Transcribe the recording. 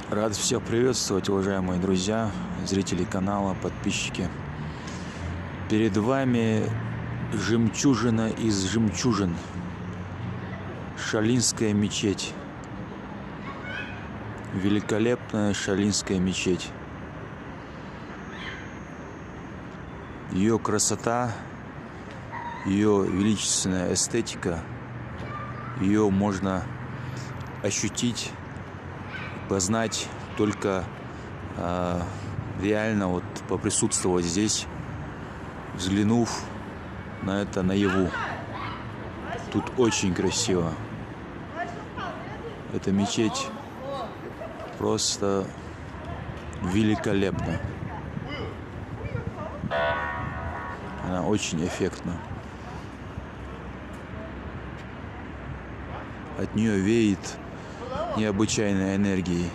Рад всех приветствовать, уважаемые друзья, зрители канала, подписчики. Перед вами жемчужина из жемчужин. Шалинская мечеть. Великолепная Шалинская мечеть. Ее красота, ее величественная эстетика, ее можно ощутить, познать только реально вот поприсутствовать здесь, взглянув на это наяву. Тут очень красиво. Эта мечеть просто великолепна. Она очень эффектна. От нее веет необычайной энергией.